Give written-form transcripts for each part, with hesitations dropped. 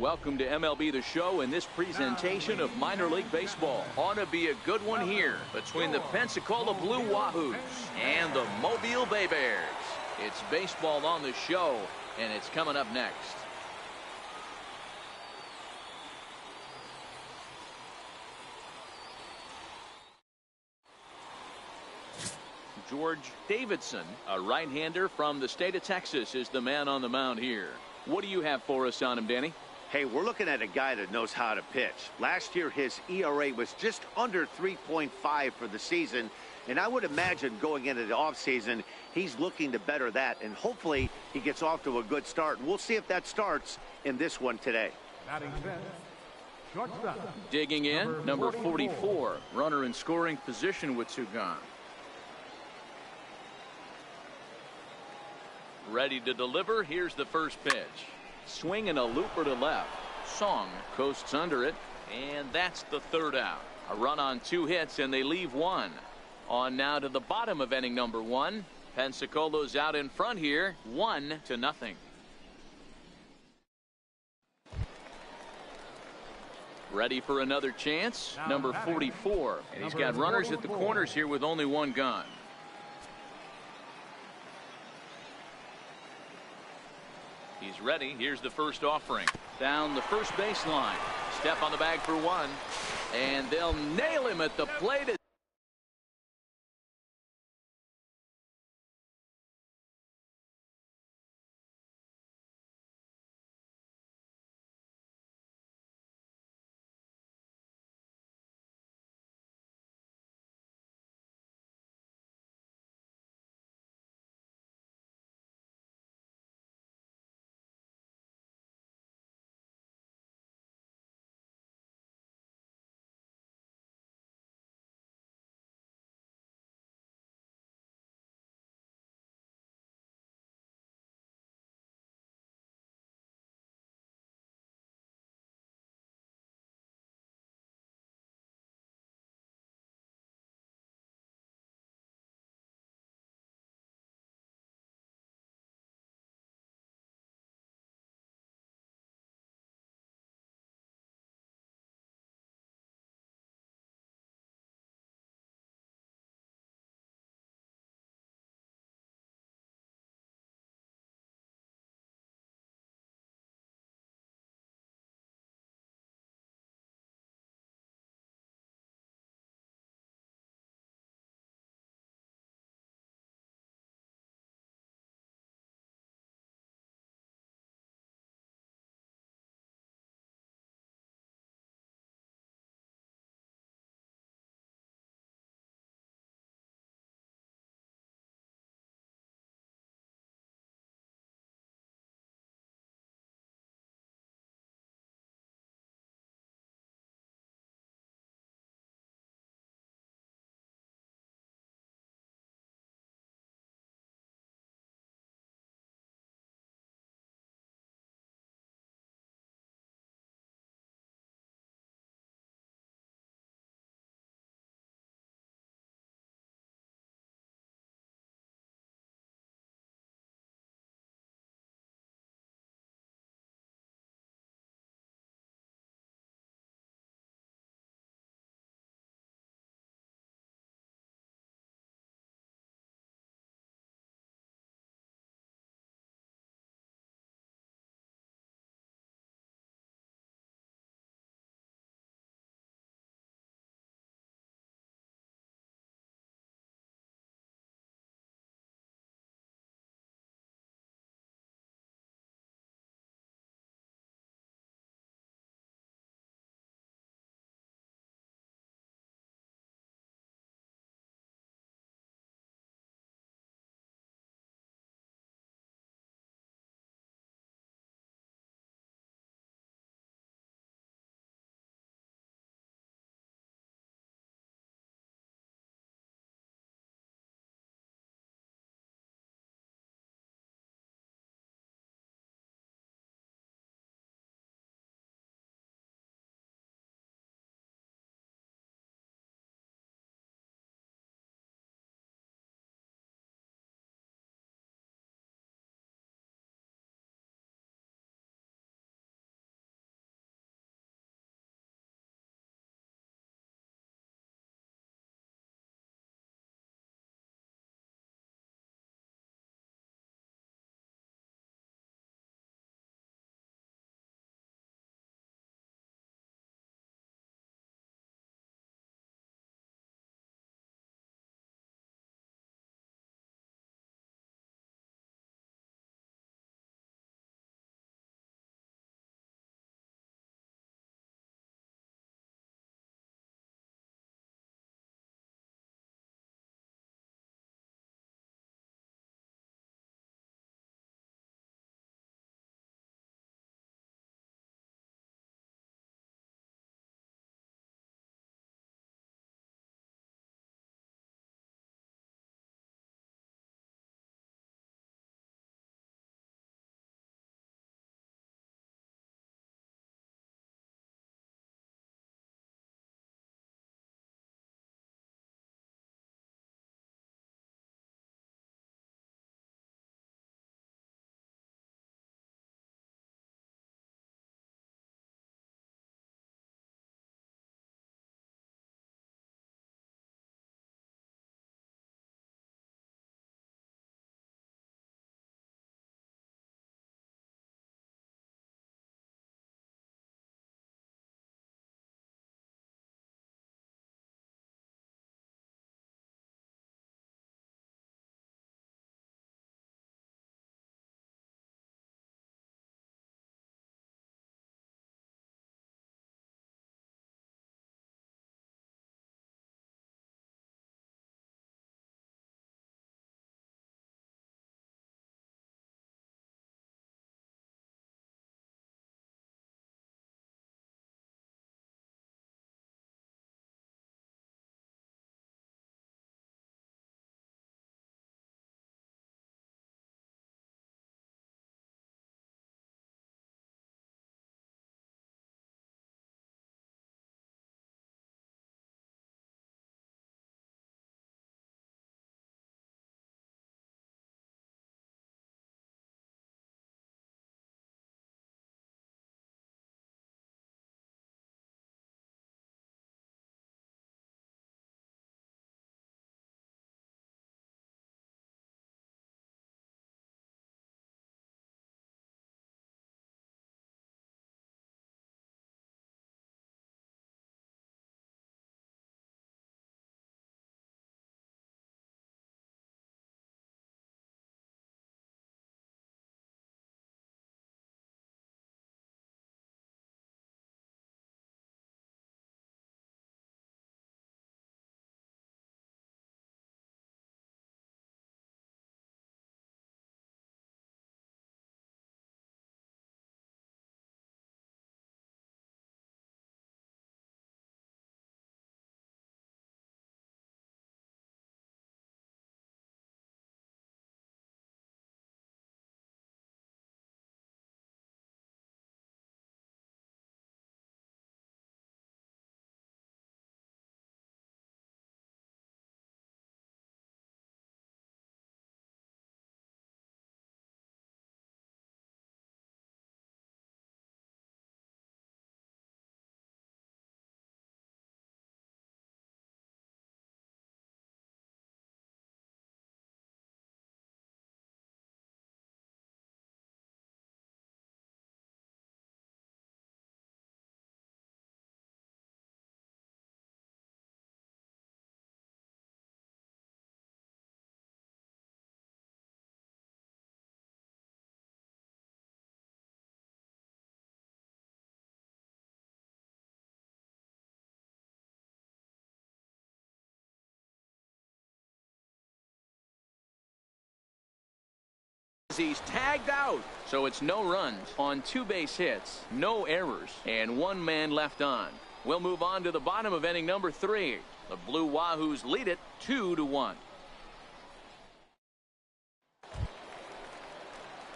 Welcome to MLB The Show and this presentation of minor league baseball. Ought to be a good one here between the Pensacola Blue Wahoos and the Mobile Bay Bears. It's baseball on the show, and it's coming up next. George Davidson, a right-hander from the state of Texas, is the man on the mound here. What do you have for us on him, Danny? Hey, we're looking at a guy that knows how to pitch. Last year, his ERA was just under 3.5 for the season, and I would imagine going into the offseason, he's looking to better that, and hopefully he gets off to a good start. And we'll see if that starts in this one today. Digging in, number 44, runner in scoring position with two gone. Ready to deliver. Here's the first pitch. Swing and a looper to left. Song coasts under it, and that's the third out. A run on 2 hits, and they leave 1. On now to the bottom of inning number 1. Pensacola's out in front here, 1-0. Ready for another chance. Number 44, and he's got runners at the corners here with only 1 gone. He's ready. Here's the first offering. Down the first baseline. Step on the bag for 1. And they'll nail him at the plate. he's tagged out. So it's no runs on 2 base hits, no errors, and 1 man left on. We'll move on to the bottom of inning number 3. The Blue Wahoos lead it 2-1.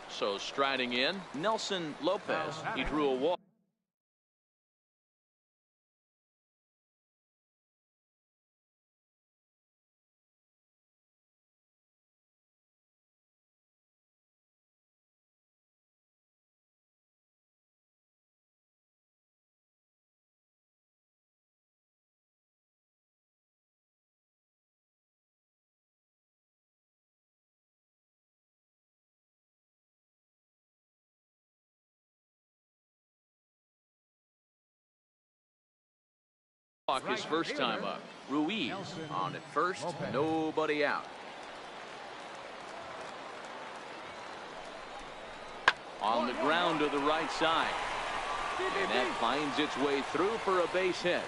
So striding in, Nelson Lopez. He drew a walk. His first time up. Ruiz on at first, nobody out. On the ground to the right side. And that finds its way through for a base hit.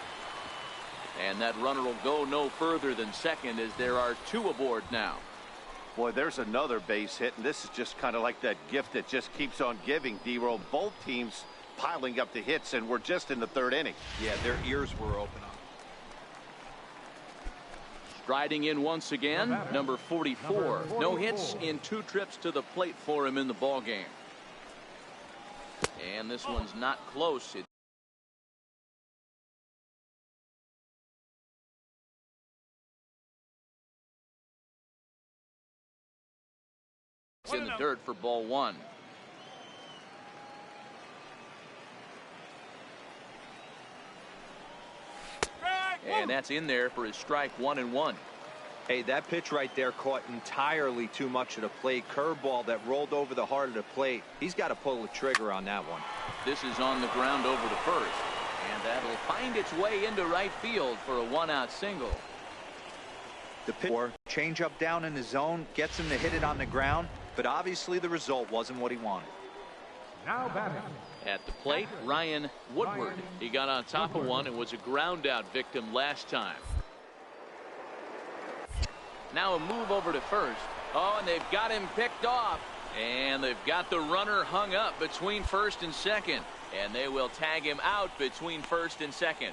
And that runner will go no further than second as there are 2 aboard now. Boy, there's another base hit, and this is just kind of like that gift that just keeps on giving, D-Roll. Both teams piling up the hits, and we're just in the 3rd inning. Yeah, their ears were open up. Striding in once again, number 44. No hits in 2 trips to the plate for him in the ball game. And this one's not close. It's in the dirt for ball 1. And that's in there for his strike 1-1. Hey, that pitch right there caught entirely too much of the plate. Curveball that rolled over the heart of the plate. He's got to pull the trigger on that one. This is on the ground over to first. And that'll find its way into right field for a 1-out single. The pitch change up down in the zone gets him to hit it on the ground, but obviously the result wasn't what he wanted. Now batting. At the plate, Ryan Woodward. He got on top of one and was a ground out victim last time. Now a move over to first. Oh, and they've got him picked off. And they've got the runner hung up between first and second. And they will tag him out between first and second.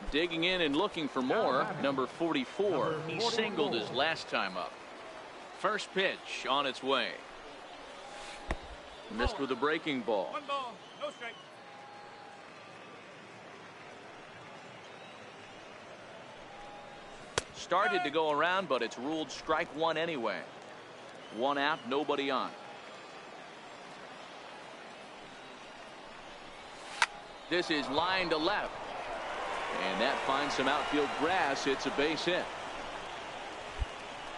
Digging in and looking for more, number 44. He singled his last time up. First pitch on its way. Missed with a breaking ball. 1 ball, no strike. Started to go around, but it's ruled strike 1 anyway. 1 out, nobody on. This is line to left. And that finds some outfield grass. It's a base hit.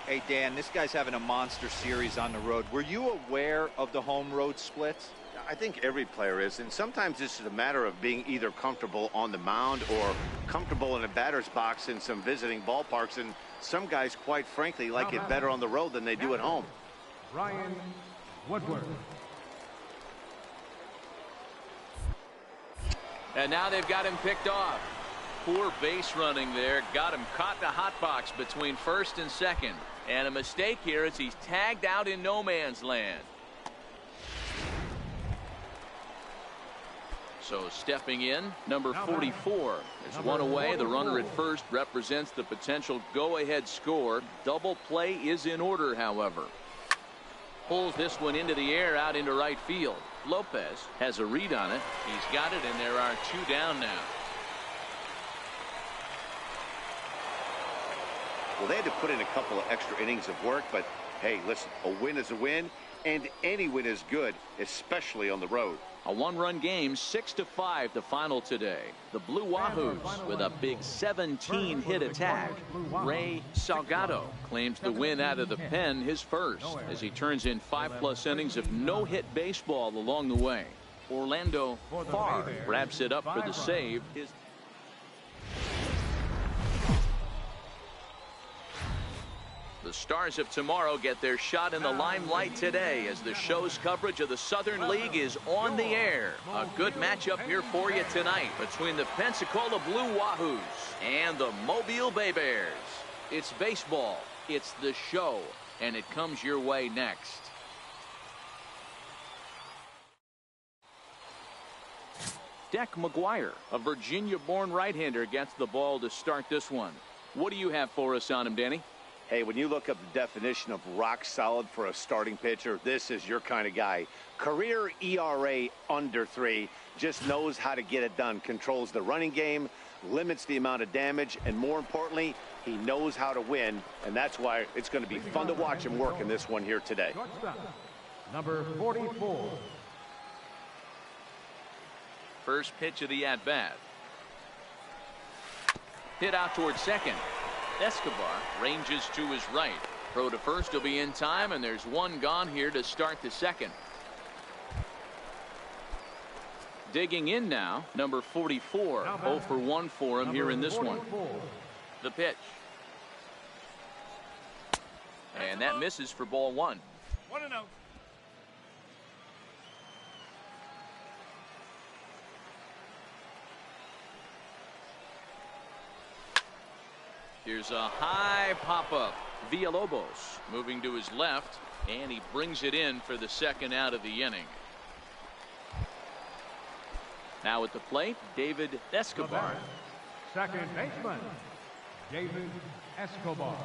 Hey, Dan, this guy's having a monster series on the road. Were you aware of the home road splits? I think every player is, and sometimes this is a matter of being either comfortable on the mound or comfortable in a batter's box in some visiting ballparks, and some guys, quite frankly, like it better on the road than they do at home. Ryan Woodward. And now they've got him picked off. Poor base running there. Got him caught in the hot box between first and second. And a mistake here as he's tagged out in no man's land. So stepping in, number 44. There's one away. The runner at first represents the potential go-ahead score. Double play is in order, however. Pulls this one into the air out into right field. Lopez has a read on it. He's got it, and there are 2 down now. Well, they had to put in a couple of extra innings of work, but hey, listen, a win is a win, and any win is good, especially on the road. A 1-run game, 6-5 the final today. The Blue Wahoos with a big 17-hit attack. Ray Salgado claims the win out of the pen, his first, as he turns in 5+ innings of no-hit baseball along the way. Orlando Farr wraps it up for the save. The Stars of tomorrow get their shot in the limelight today as the show's coverage of the Southern League is on the air. A good matchup here for you tonight between the Pensacola Blue Wahoos and the Mobile Bay Bears. It's baseball It's the show, and it comes your way next. Deck McGuire, a Virginia-born right-hander, gets the ball to start this one. What do you have for us on him, Danny? Hey, when you look up the definition of rock solid for a starting pitcher, this is your kind of guy. Career ERA under 3, just knows how to get it done, controls the running game, limits the amount of damage, and more importantly, he knows how to win, and that's why it's going to be fun to watch him work in this one here today. Number 44. First pitch of the at-bat. Hit out towards second. Escobar ranges to his right. Throw to first will be in time, and there's one gone here to start the second. Digging in now, number 44. 0 for 1 for him here in this one. The pitch. And that misses for ball 1. 1-0. Here's a high pop-up. Villalobos moving to his left, and he brings it in for the second out of the inning. Now at the plate, David Escobar. Second baseman, David Escobar.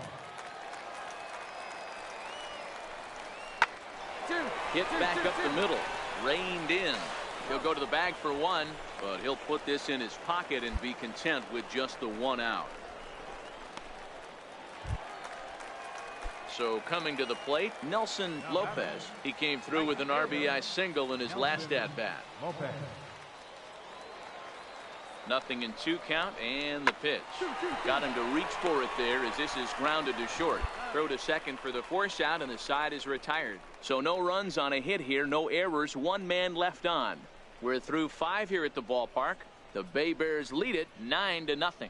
Hit back up the middle. Reined in. He'll go to the bag for 1, but he'll put this in his pocket and be content with just the 1 out. So coming to the plate, Nelson Lopez. He came through with an RBI single in his last at-bat. Nothing in 2 count, and the pitch. Got him to reach for it there as this is grounded to short. Throw to second for the force out, and the side is retired. So no runs on a hit here, no errors, 1 man left on. We're through 5 here at the ballpark. The Bay Bears lead it 9-0.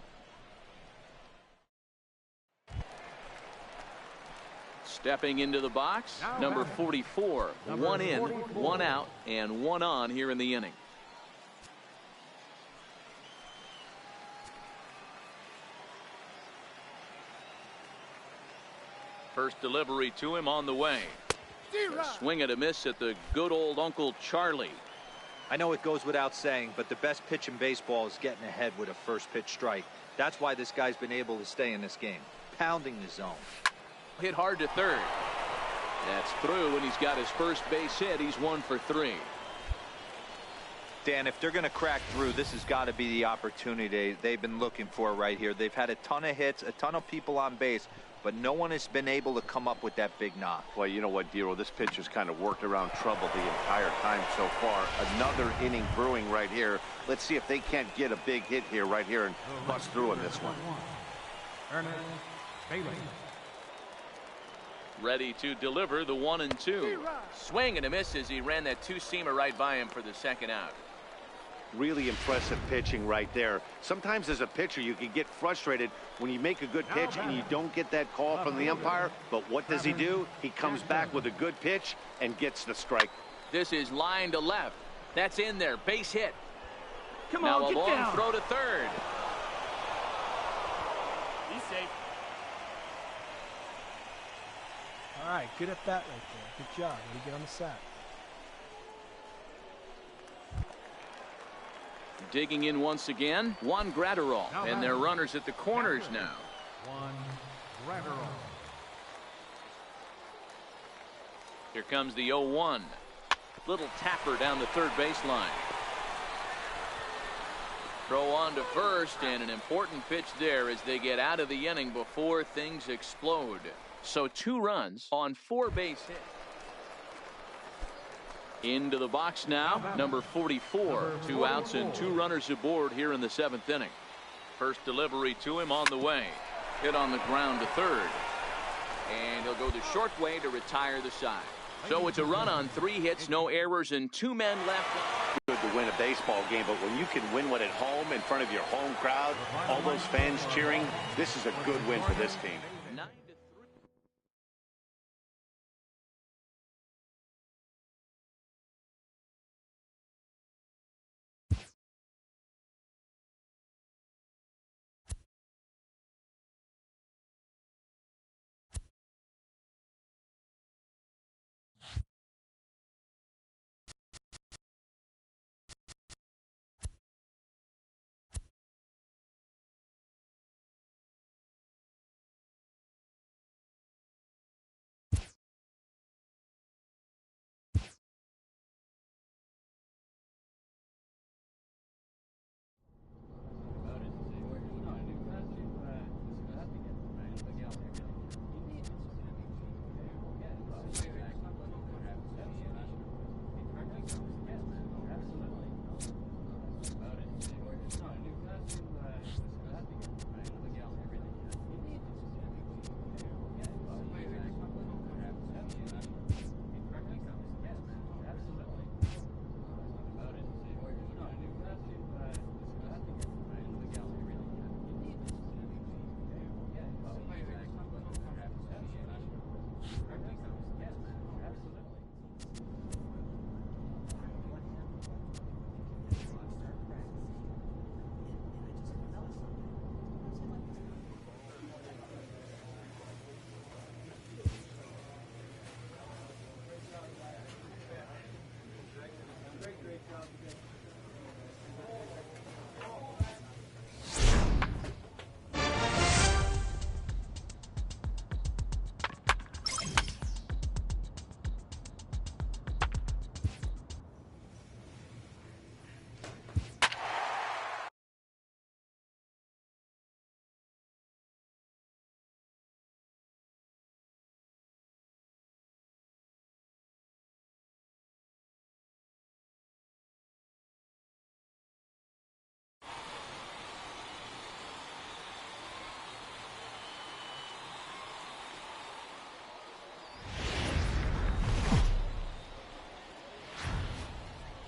Stepping into the box, number 44. 1 in, 1 out, and 1 on here in the inning. First delivery to him on the way. A swing and a miss at the good old Uncle Charlie. I know it goes without saying, but the best pitch in baseball is getting ahead with a first pitch strike. That's why this guy's been able to stay in this game, pounding the zone. Hit hard to third. That's through, and he's got his first base hit. He's 1 for 3. Dan, if they're going to crack through, this has got to be the opportunity they've been looking for right here. They've had a ton of hits, a ton of people on base, but no one has been able to come up with that big knock. Well, you know what, Dero, this pitcher's kind of worked around trouble the entire time so far. Another inning brewing right here. Let's see if they can't get a big hit here right here and bust through in this one. Ernest Bailey. Ready to deliver the 1 and 2. Swing and a miss as he ran that 2-seamer right by him for the second out. Really impressive pitching right there. Sometimes as a pitcher you can get frustrated when you make a good pitch and you don't get that call from the umpire, but what does he do? He comes back with a good pitch and gets the strike. This is line to left. That's in there. Base hit. Come now on, a get long down. throw to third. He's safe. All right, good at bat right there. Good job. Way to get on the sack. Digging in once again, Juan Gratterall, and their runners at the corners now. Juan Gratterall. Here comes the 0-1. Little tapper down the third baseline. Throw on to first, and an important pitch there as they get out of the inning before things explode. So 2 runs on 4 base hits. Into the box now, number 44. 2 outs and 2 runners aboard here in the 7th inning. First delivery to him on the way. Hit on the ground to third. And he'll go the short way to retire the side. So it's a run on 3 hits, no errors, and 2 men left. Good to win a baseball game, but when you can win one at home in front of your home crowd, all those fans cheering, this is a good win for this team.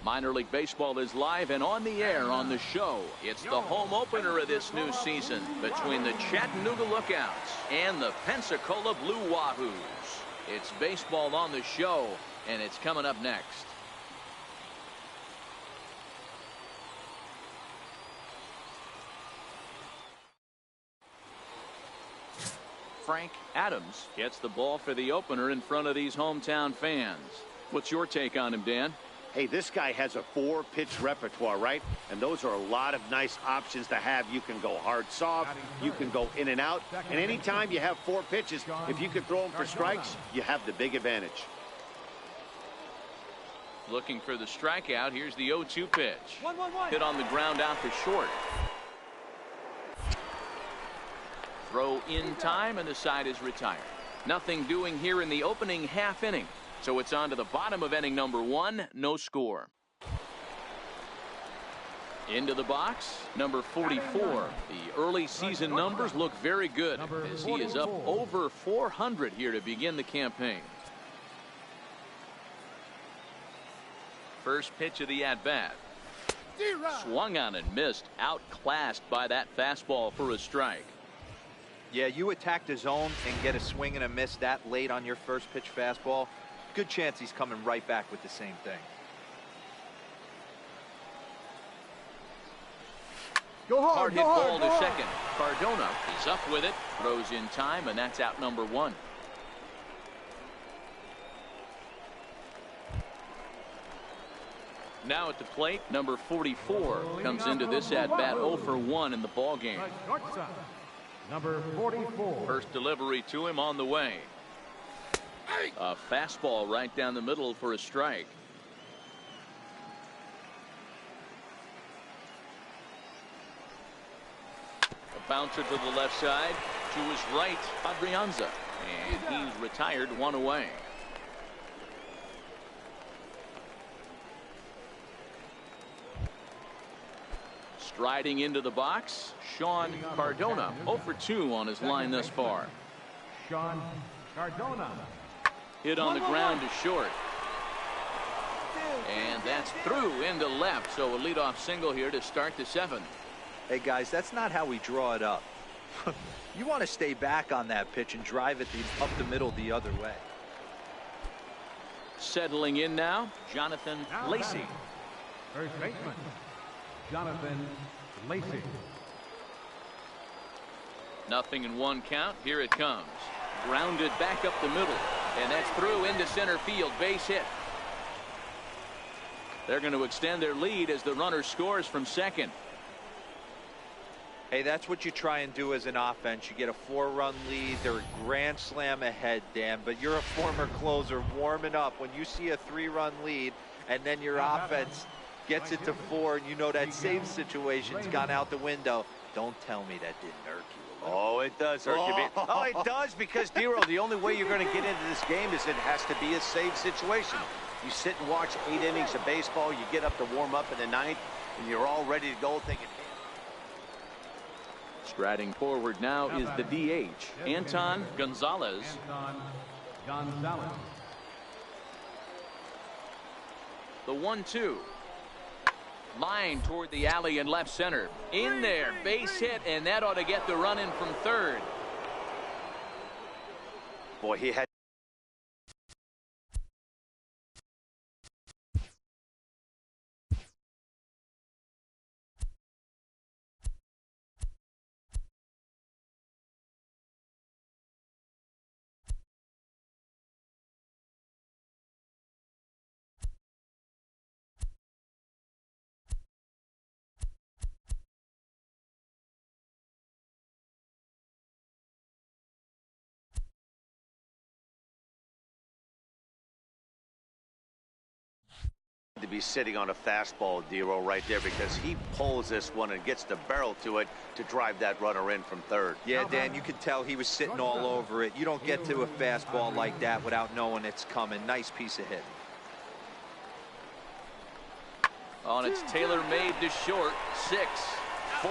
Minor League Baseball is live and on the air on the show. It's the home opener of this new season between the Chattanooga Lookouts and the Pensacola Blue Wahoos. It's baseball on the show, and it's coming up next. Frank Adams gets the ball for the opener in front of these hometown fans. What's your take on him, Dan? Hey, this guy has a 4-pitch repertoire, right? And those are a lot of nice options to have. You can go hard soft, you can go in and out, and anytime you have 4 pitches, if you can throw them for strikes, you have the big advantage. Looking for the strikeout. Here's the 0-2 pitch. Hit on the ground out to short. Throw in time, and the side is retired. Nothing doing here in the opening half inning. So it's on to the bottom of inning number 1. No score. Into the box, number 44. The early season numbers look very good as he is up over 400 here to begin the campaign. First pitch of the at-bat. Swung on and missed. Outclassed by that fastball for a strike. Yeah, you attack the zone and get a swing and a miss that late on your first pitch fastball. Good chance he's coming right back with the same thing. Go hard, Hard hit ball to second. Cardona is up with it. Throws in time, and that's out number 1. Now at the plate, number 44 comes into this at-bat 0 for 1 in the ball game. Number 44. First delivery to him on the way. A fastball right down the middle for a strike. A bouncer to the left side. To his right, Adrianza. And he's retired 1 away. Striding into the box, Sean Cardona, 0 for 2 on his line thus far. Sean Cardona. Hit on the ground to short. And that's through into left, so a leadoff single here to start the 7th. Hey, guys, that's not how we draw it up. You want to stay back on that pitch and drive it up the middle the other way. Settling in now, Jonathan Lacey. First baseman, Jonathan Lacey. 0-1 count. Here it comes. Grounded back up the middle. And that's through into center field. Base hit. They're going to extend their lead as the runner scores from second. Hey, that's what you try and do as an offense. You get a 4-run lead. They're a grand slam ahead, Dan. But you're a former closer warming up. When you see a 3-run lead and then your offense gets it to 4 and you know that save situation's gone out the window, don't tell me that didn't irk you. Oh, it does hurt you. Oh, it does, because, Dero, the only way you're going to get into this game is it has to be a save situation. You sit and watch 8 innings of baseball, you get up to warm up in the 9th, and you're all ready to go thinking. Striding forward now is the DH, Anton Gonzalez. The 1-2. Line toward the alley in left center. In there, base hit, and that ought to get the run in from third. Boy, he had. To be sitting on a fastball, Dero, right there, because he pulls this one and gets the barrel to it to drive that runner in from third. Yeah, Dan, you could tell he was sitting all over it. You don't get to a fastball like that without knowing it's coming. Nice piece of hitting. On its tailor-made to short. 6, 4,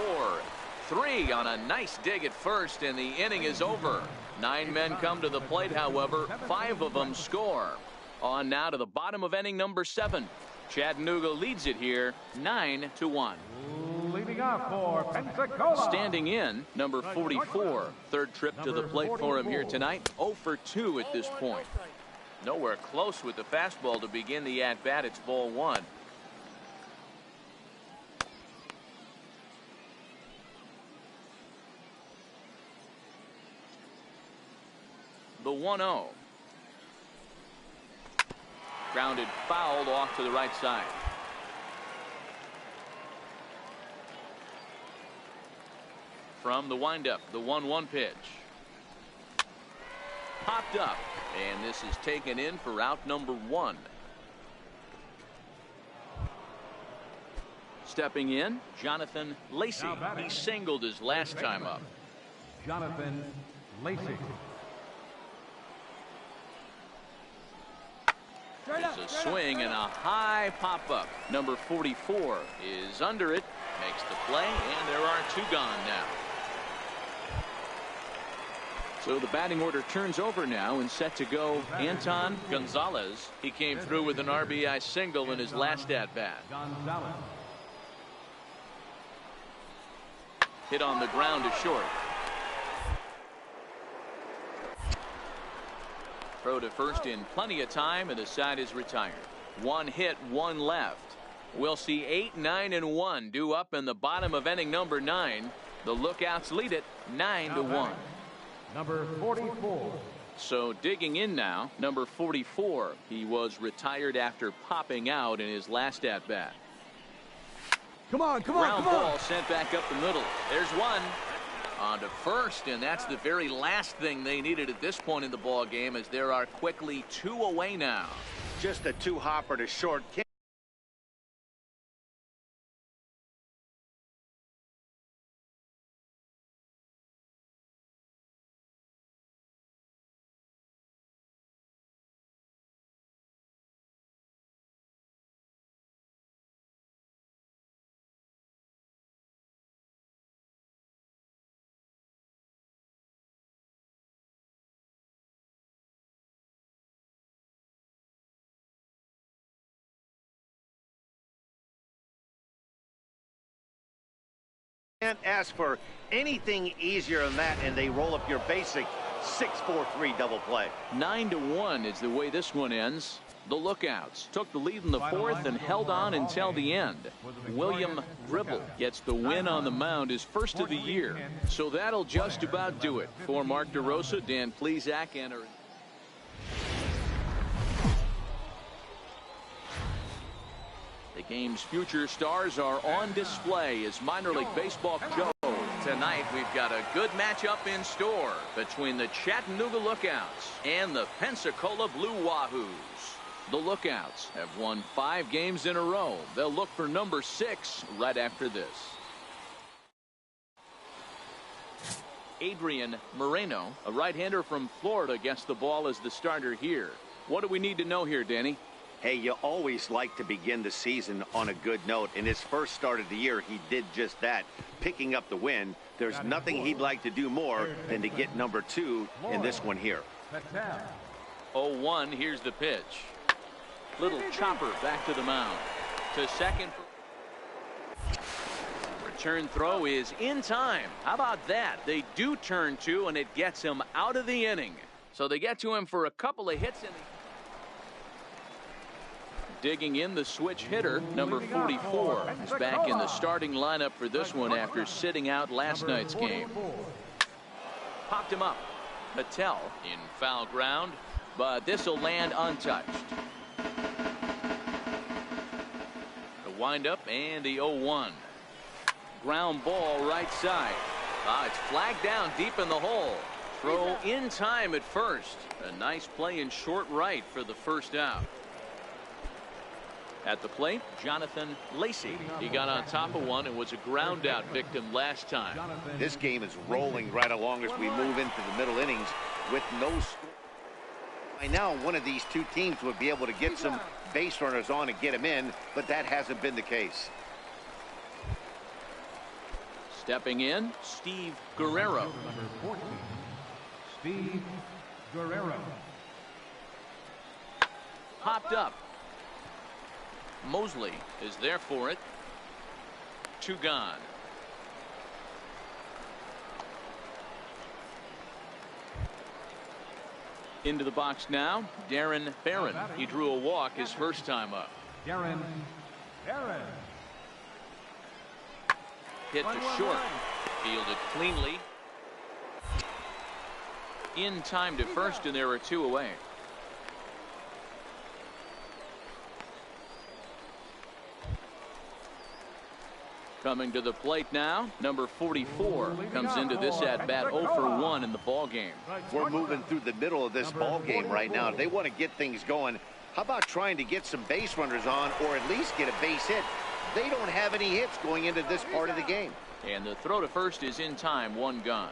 3 on a nice dig at first, and the inning is over. 9 men come to the plate, however. 5 of them score. On now to the bottom of inning number 7. Chattanooga leads it here 9-1. Leading off for Pensacola. Standing in, number 44. Third trip to the plate for him here tonight. 0 for 2 at this point. Nowhere close with the fastball to begin the at-bat. It's ball 1. The 1-0. Grounded foul off to the right side. From the windup, the 1-1 pitch. Popped up, and this is taken in for out number 1. Stepping in, Jonathan Lacey. He singled his last time up. Jonathan Lacey. It's a swing and a high pop-up. Number 44 is under it, makes the play, and there are 2 gone now. So the batting order turns over now and set to go Anton Gonzalez. He came through with an RBI single in his last at-bat. Hit on the ground to short. Throw to first in plenty of time, and the side is retired. 1 hit, 1 left. We'll see 8, 9, and 1 due up in the bottom of inning number 9. The Lookouts lead it 9-1. Number 44. So digging in now, number 44. He was retired after popping out in his last at-bat. Come on, come on, Ground come on. ball sent back up the middle. There's 1. On to first, and that's the very last thing they needed at this point in the ball game, as there are quickly 2 away now. Just a 2-hopper to short. Can't ask for anything easier than that, and they roll up your basic 6-4-3 double play. 9-1 is the way this one ends. The Lookouts took the lead in the 4th and held on until the end. William Gribble gets the win on the mound, his first of the year. So that'll just about do it for Mark DeRosa, Dan Plesac, and the game's future stars are on display as minor league baseball goes. Tonight we've got a good matchup in store between the Chattanooga Lookouts and the Pensacola Blue Wahoos. The Lookouts have won 5 games in a row. They'll look for number 6 right after this. Adrian Moreno, a right-hander from Florida, gets the ball as the starter here. What do we need to know here, Danny? Hey, you always like to begin the season on a good note. In his first start of the year, he did just that, picking up the win. There's nothing he'd like to do more than to get number 2 in this one here. 0-1, here's the pitch. Little chopper back to the mound. To second. Return throw is in time. How about that? They do turn 2, and it gets him out of the inning. So they get to him for a couple of hits. Digging in, the switch hitter, number 44, is back in the starting lineup for this one after sitting out last night's game. Popped him up. Patel in foul ground, but this will land untouched. The windup and the 0-1. Ground ball right side. It's flagged down deep in the hole. Throw in time at first. A nice play in short right for the first out. At the plate, Jonathan Lacey. He got on top of one and was a ground out victim last time. This game is rolling right along as we move into the middle innings with no score. By now, one of these 2 teams would be able to get some base runners on and get them in, but that hasn't been the case. Stepping in, Steve Guerrero. Number 14, Steve Guerrero. Popped up. Mosley is there for it. 2 gone. Into the box now, Darren Barron. He drew a walk his first time up. Darren Barron. Hit to short. Fielded cleanly. In time to first, and there are 2 away. Coming to the plate now, number 44 comes into this at bat 0 for 1 in the ball game. We're moving through the middle of this ball game right now. If they want to get things going, how about trying to get some base runners on, or at least get a base hit? They don't have any hits going into this part of the game. And the throw to first is in time, 1 gone.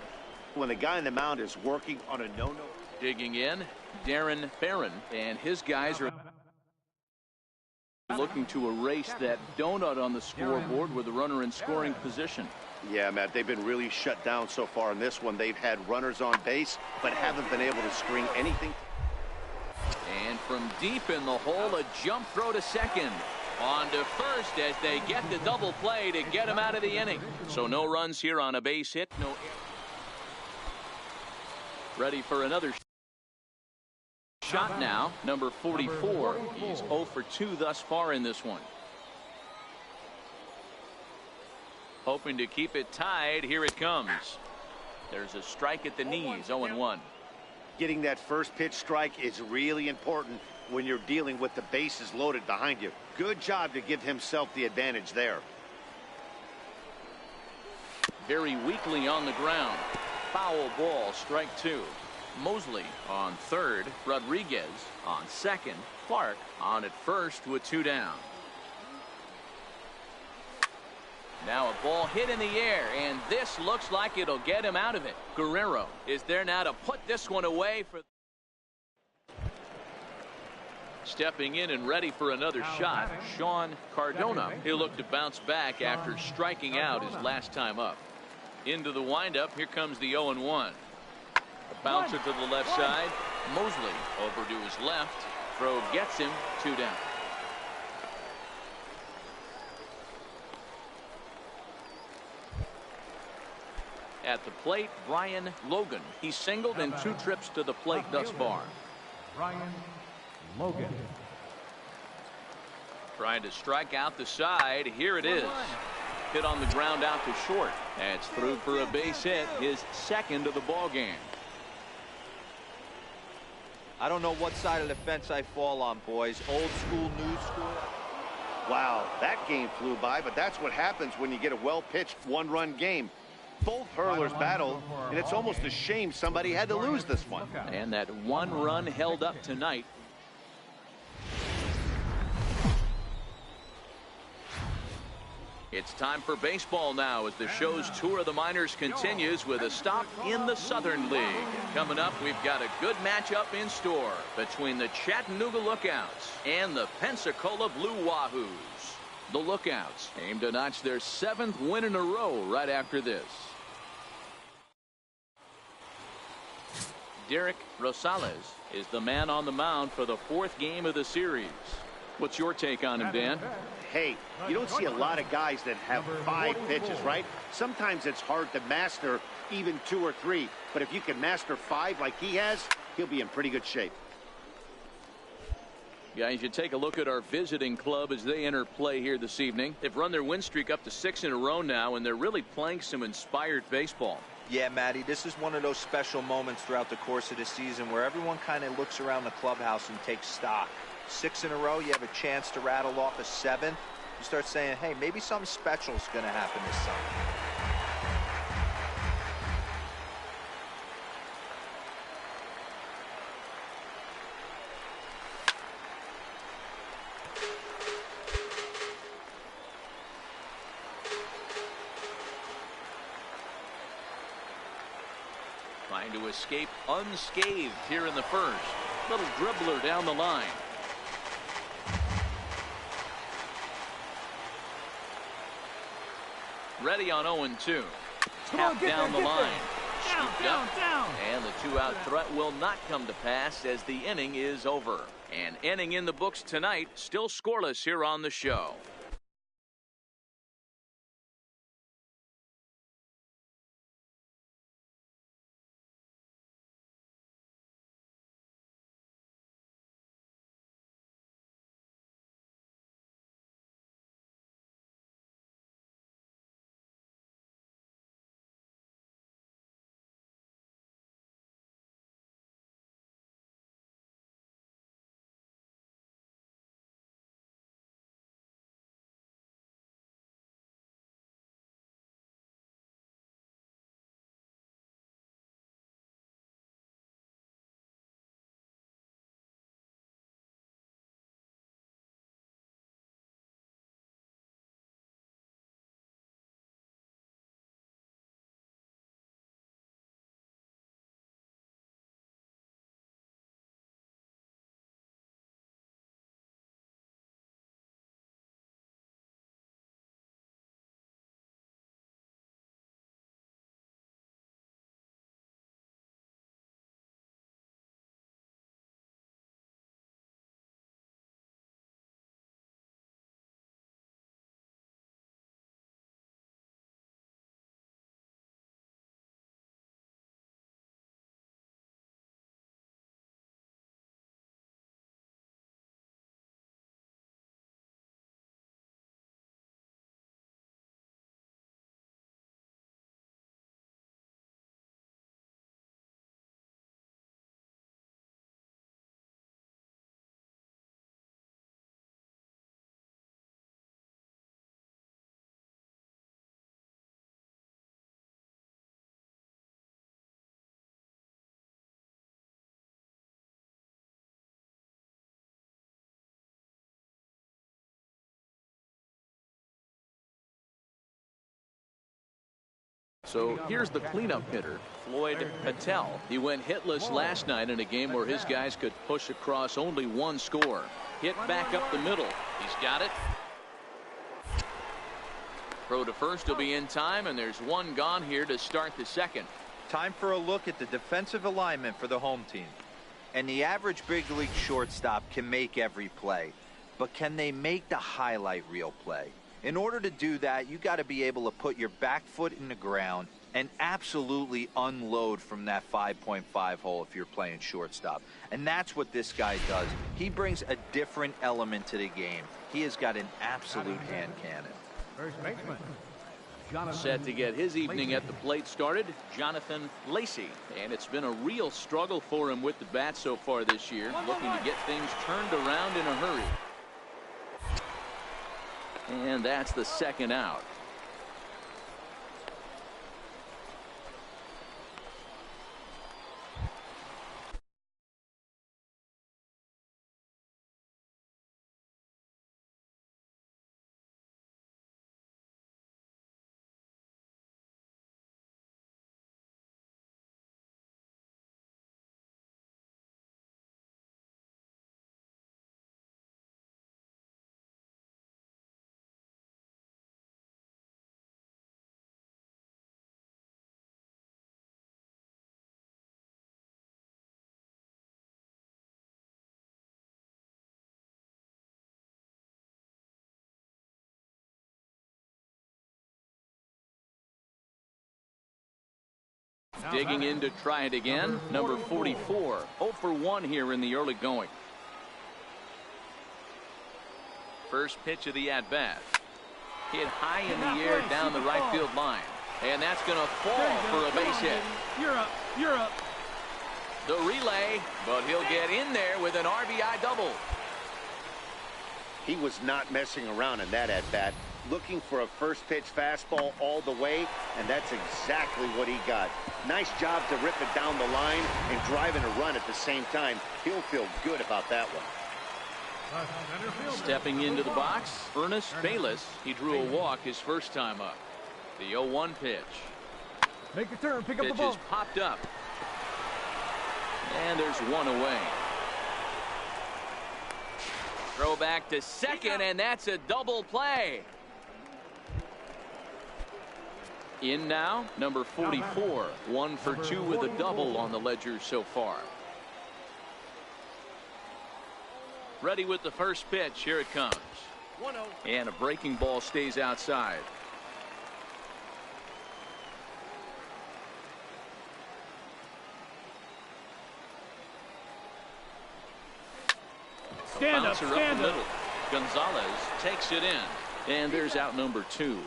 When the guy in the mound is working on a no-no. Digging in, Darren Barron, and his guys are looking to erase that donut on the scoreboard with the runner in scoring position. Yeah, Matt, they've been really shut down so far in this one. They've had runners on base, but haven't been able to string anything. And from deep in the hole, a jump throw to second. On to first as they get the double play to get him out of the inning. So no runs here on a base hit. No. Ready for another shot now. Number 44. He's 0 for 2 thus far in this one. Hoping to keep it tied. Here it comes. There's a strike at the knees. 0-1. Getting that first pitch strike is really important when you're dealing with the bases loaded behind you. Good job to give himself the advantage there. Very weakly on the ground. Foul ball, strike 2. Mosley on third. Rodriguez on second. Clark on at first with 2 down. Now a ball hit in the air, and this looks like it'll get him out of it. Guerrero is there now to put this one away. For stepping in and ready for another shot, Sean Cardona. He'll look to bounce back after striking out his last time up. Into the windup, here comes the 0-1. A bouncer to the left side. Mosley over to his left. Throw gets him. 2 down. At the plate, Brian Logan. He's singled in 2 trips to the plate thus far. Brian Logan. Trying to strike out the side. Here it is. Hit on the ground out to short. That's through for a base hit, his second of the ball game. I don't know what side of the fence I fall on, boys. Old school, new school. Wow, that game flew by, but that's what happens when you get a well-pitched 1-run game. Both hurlers battled, and it's almost a shame somebody had to lose this one. And that 1 run held up tonight. It's time for baseball now as the show's tour of the minors continues with a stop in the Southern League. Coming up, we've got a good matchup in store between the Chattanooga Lookouts and the Pensacola Blue Wahoos. The Lookouts aim to notch their 7th win in a row right after this. Derek Rosales is the man on the mound for the 4th game of the series. What's your take on him, Dan? Hey, you don't see a lot of guys that have 5 pitches, right? Sometimes it's hard to master even 2 or 3. But if you can master 5 like he has, he'll be in pretty good shape. Guys, you take a look at our visiting club as they enter play here this evening. They've run their win streak up to 6 in a row now, and they're really playing some inspired baseball. Yeah, Matty, this is one of those special moments throughout the course of the season where everyone kind of looks around the clubhouse and takes stock. 6 in a row, you have a chance to rattle off a 7. You start saying, hey, maybe something special is going to happen this summer. Trying to escape unscathed here in the first. Little dribbler down the line. Ready on 0-2. Tap down the line. Scooped up. And the two-out threat will not come to pass as the inning is over. An inning in the books tonight, still scoreless here on the show. So here's the cleanup hitter, Floyd Patel. He went hitless last night in a game where his guys could push across only one score. Hit back up the middle. He's got it. Throw to first will be in time, and there's one gone here to start the second. Time for a look at the defensive alignment for the home team. And the average big league shortstop can make every play, but can they make the highlight reel play? In order to do that, you got to be able to put your back foot in the ground and absolutely unload from that 5.5 hole if you're playing shortstop. And that's what this guy does. He brings a different element to the game. He has got an absolute hand cannon. First baseman. Set to get his evening at the plate started, Jonathan Lacey. And it's been a real struggle for him with the bat so far this year, looking to get things turned around in a hurry. And that's the second out. Digging in to try it again, number 44. 0 for 1 here in the early going. First pitch of the at-bat. Hit high in the air down the right field line. And that's going to fall for a base hit. You're up. You're up. The relay, but he'll get in there with an RBI double. He was not messing around in that at-bat, looking for a first pitch fastball all the way, and that's exactly what he got. Nice job to rip it down the line and driving a run at the same time. He'll feel good about that one. Stepping into the box, Ernest Bayless. He drew a walk his first time up. The 0-1 pitch. Make a turn, pick up the Pitch ball. is popped up. And there's one away. Throw back to second, and that's a double play. In now, number 44. 1 for 2 with a double on the ledger so far. Ready with the first pitch. Here it comes. 1-0. And a breaking ball stays outside. Stand up, Bouncer stand the up. middle. Gonzalez takes it in. And there's out number 2.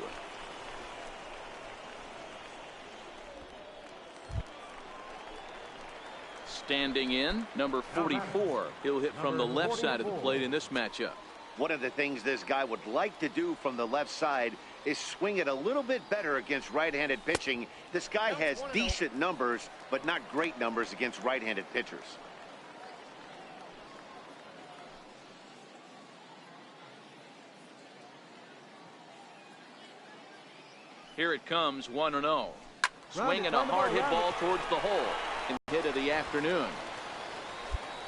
Standing in, number 44. He'll hit from the left side of the plate in this matchup. One of the things this guy would like to do from the left side is swing it a little bit better against right-handed pitching. This guy has decent numbers, but not great numbers against right-handed pitchers. Here it comes, 1-0. Swinging a hard hit ball towards the hole. Hit of the afternoon.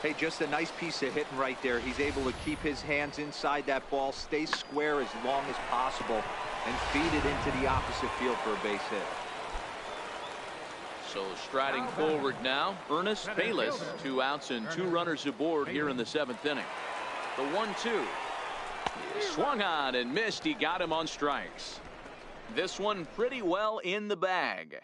Hey, just a nice piece of hitting right there. He's able to keep his hands inside that ball, stay square as long as possible, and feed it into the opposite field for a base hit. So striding forward now, Ernest Bayless. 2 outs and 2 runners aboard here in the 7th inning. The 1-2. Swung on and missed. He got him on strikes. This one pretty well in the bag.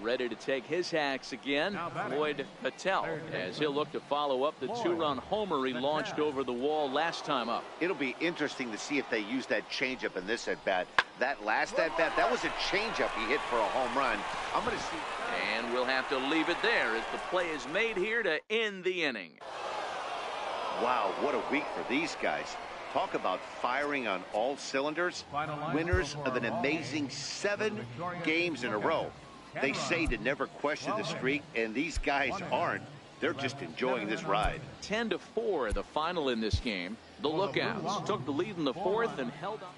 Ready to take his hacks again, Floyd Patel, as he'll look to follow up the 2-run homer he launched over the wall last time up. It'll be interesting to see if they use that changeup in this at-bat. That last at-bat, that was a changeup he hit for a home run. I'm going to see. And we'll have to leave it there as the play is made here to end the inning. Wow, what a week for these guys. Talk about firing on all cylinders. Winners of an amazing 7 games in a row. They say to never question the streak, and these guys aren't. They're just enjoying this ride. 10-4 the final in this game. The Lookouts took the lead in the 4th and held on.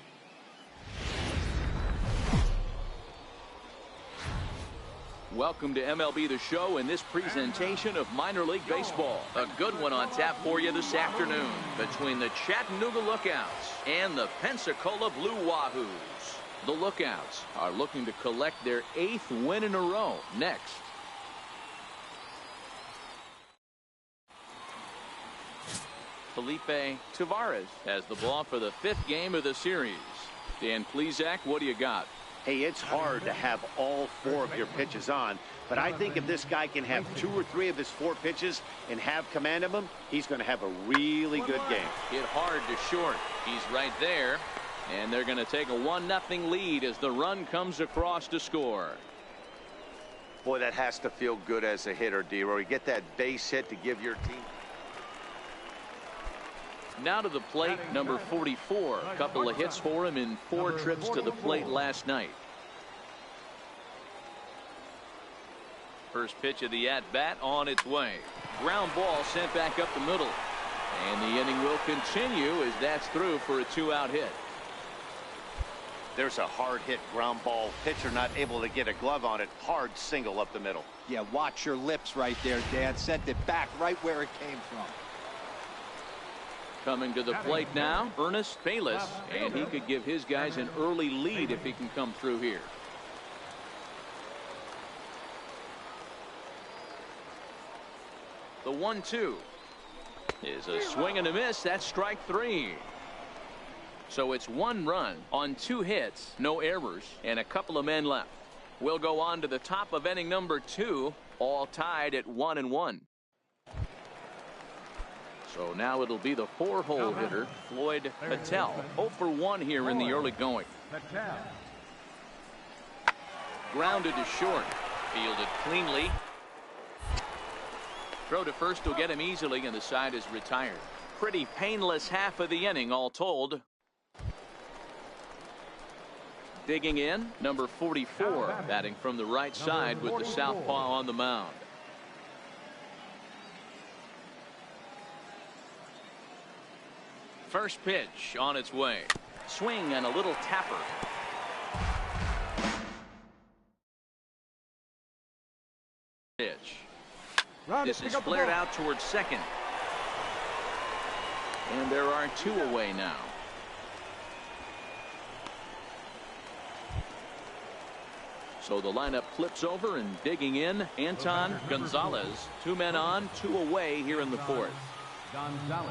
Welcome to MLB The Show and this presentation of minor league baseball. A good one on tap for you this afternoon between the Chattanooga Lookouts and the Pensacola Blue Wahoos. The Lookouts are looking to collect their 8th win in a row next. Felipe Tavares has the ball for the 5th game of the series. Dan Plesac, what do you got? Hey, it's hard to have all 4 of your pitches on, but I think if this guy can have 2 or 3 of his 4 pitches and have command of them, he's going to have a really good game. Hit hard to short. He's right there. And they're going to take a 1-0 lead as the run comes across to score. Boy, that has to feel good as a hitter, D-Roy. You get that base hit to give your team. Now to the plate, number 44. A couple of hits for him in 4 trips to the plate last night. First pitch of the at-bat on its way. Ground ball sent back up the middle. And the inning will continue as that's through for a 2-out hit. There's a hard hit ground ball. Pitcher not able to get a glove on it. Hard single up the middle. Yeah, watch your lips right there, Dan. Sent it back right where it came from. Coming to the plate now, Ernest Bayless, and he could give his guys an early lead if he can come through here. The 1-2 is a swing and a miss. That's strike 3. So it's 1 run on 2 hits, no errors, and a couple of men left. We'll go on to the top of inning number 2, all tied at 1-1. So now it'll be the 4-hole hitter, Floyd Patel. 0 for 1 here in the early going. Grounded to short. Fielded cleanly. Throw to first will get him easily, and the side is retired. Pretty painless half of the inning, all told. Digging in, number 44, batting from the right side with the southpaw on the mound. First pitch on its way. Swing and a little tapper. Pitch. This is flared out towards second. And there are 2 away now. So the lineup flips over, and digging in, Anton Gonzalez. 2 men on, 2 away here in the 4th. Gonzalez.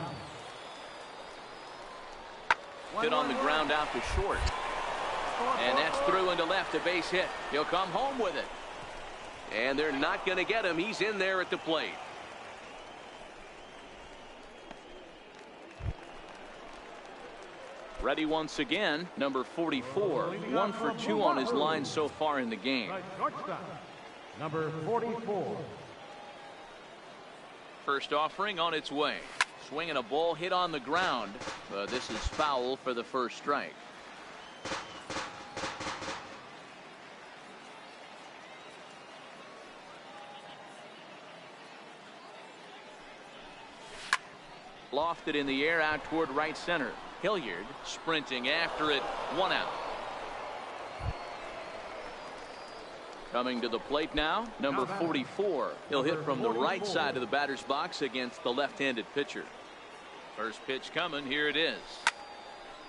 Hit on the ground out to short. And that's through into left, a base hit. He'll come home with it. And they're not going to get him. He's in there at the plate. Ready once again, number 44. 1 for 2 on his line so far in the game. Shortstop, number 44. First offering on its way. Swinging a ball hit on the ground. But this is foul for the first strike. Lofted in the air out toward right center. Hilliard sprinting after it. 1 out. Coming to the plate now, number 44. He'll hit from the right side of the batter's box against the left-handed pitcher. First pitch coming. Here it is.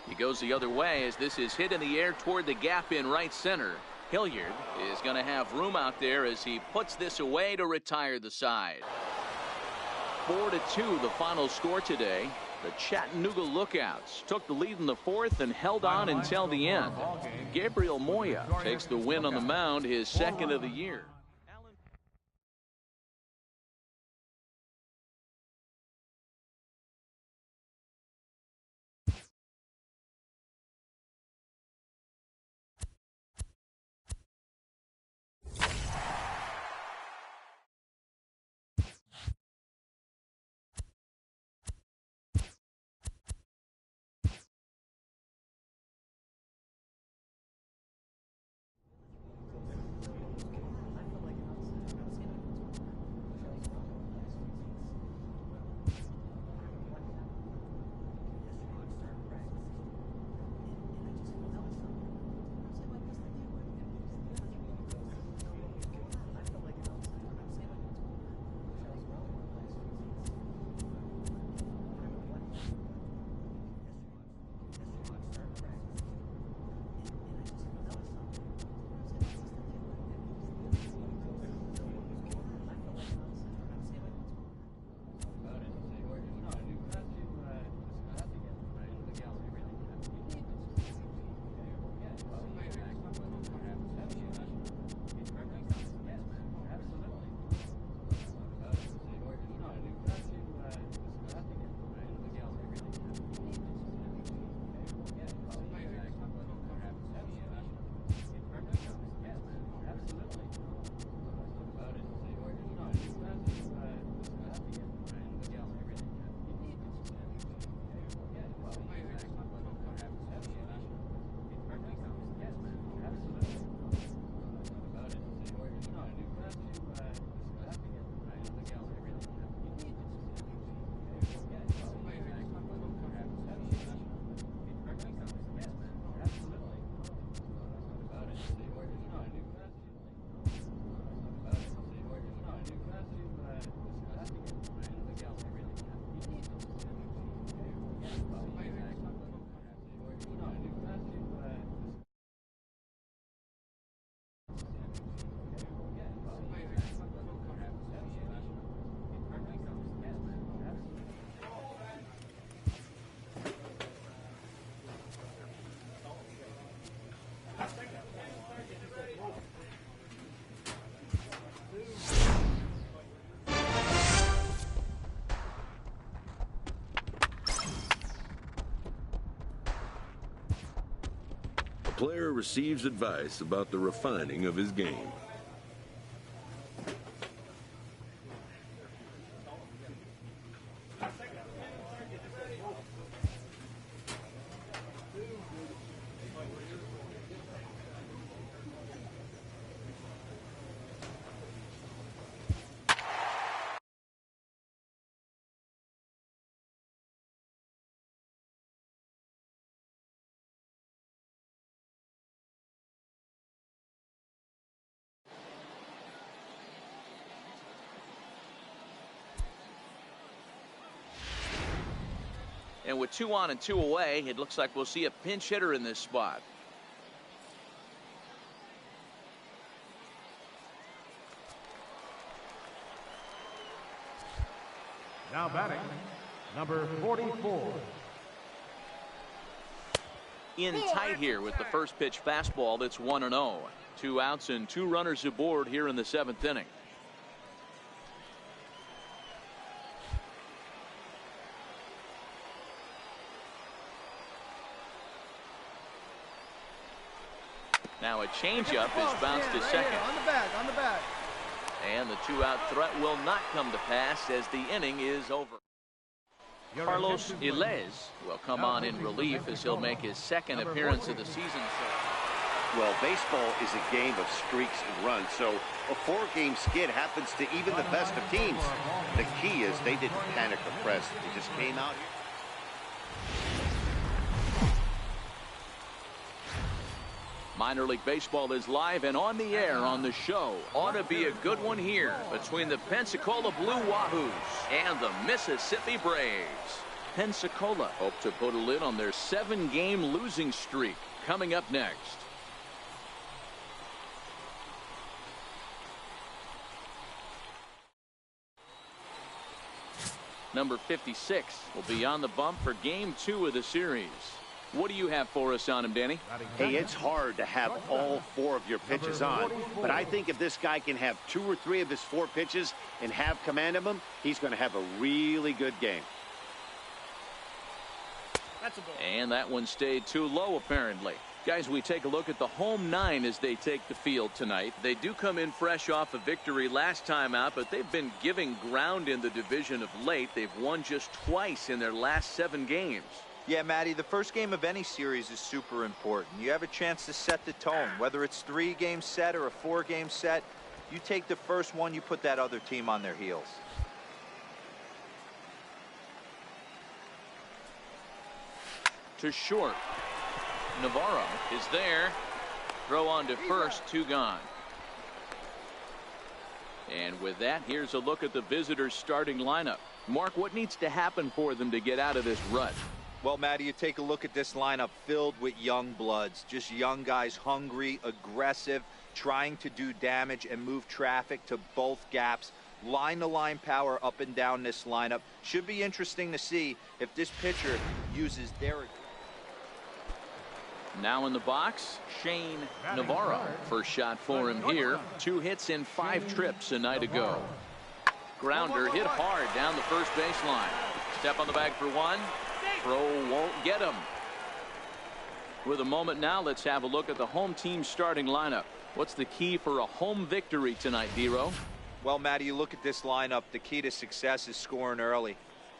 He goes the other way as this is hit in the air toward the gap in right center. Hilliard is going to have room out there as he puts this away to retire the side. 4-2 the final score today. The Chattanooga Lookouts took the lead in the 4th and held on until the end. Gabriel Moya takes the win on the mound, his 2nd of the year. Player receives advice about the refining of his game. And with 2 on and 2 away, it looks like we'll see a pinch hitter in this spot. Now batting, number 44. In tight here with the first pitch fastball that's 1-0. 2 outs and 2 runners aboard here in the 7th inning. Now a changeup is bounced to second. On the bag. And the 2-out threat will not come to pass as the inning is over. Carlos Ilez will come on in relief as he'll make his 2nd appearance of the season. Well, baseball is a game of streaks and runs, so a 4-game skid happens to even the best of teams. The key is they didn't panic or press. They just came out. Minor League Baseball is live and on the air on the show. Ought to be a good one here between the Pensacola Blue Wahoos and the Mississippi Braves. Pensacola hope to put a lid on their 7-game losing streak. Coming up next. Number 56 will be on the bump for Game 2 of the series. What do you have for us on him, Danny? Hey, it's hard to have all 4 of your pitches on, but I think if this guy can have 2 or 3 of his 4 pitches and have command of them, he's going to have a really good game. That's a ball. And that one stayed too low, apparently. Guys, we take a look at the home 9 as they take the field tonight. They do come in fresh off a victory last time out, but they've been giving ground in the division of late. They've won just twice in their last 7 games. Yeah, Matty, the first game of any series is super important. You have a chance to set the tone, whether it's 3-game set or a 4-game set. You take the first one, you put that other team on their heels. To short. Navarro is there. Throw on to first, 2 gone. And with that, here's a look at the visitors' starting lineup. Mark, what needs to happen for them to get out of this rut? Well, Matty, you take a look at this lineup filled with young bloods, just young guys, hungry, aggressive, trying to do damage and move traffic to both gaps. Line-to-line power up and down this lineup. Should be interesting to see if this pitcher uses their... Now in the box, Shane Navarro. First shot for him here. 2 hits in 5 trips a night ago. Grounder hit hard down the first baseline. Step on the bag for 1. Throw won't get him. With a moment now, let's have a look at the home team starting lineup. What's the key for a home victory tonight, Dero? Well, Matty, you look at this lineup, the key to success is scoring early,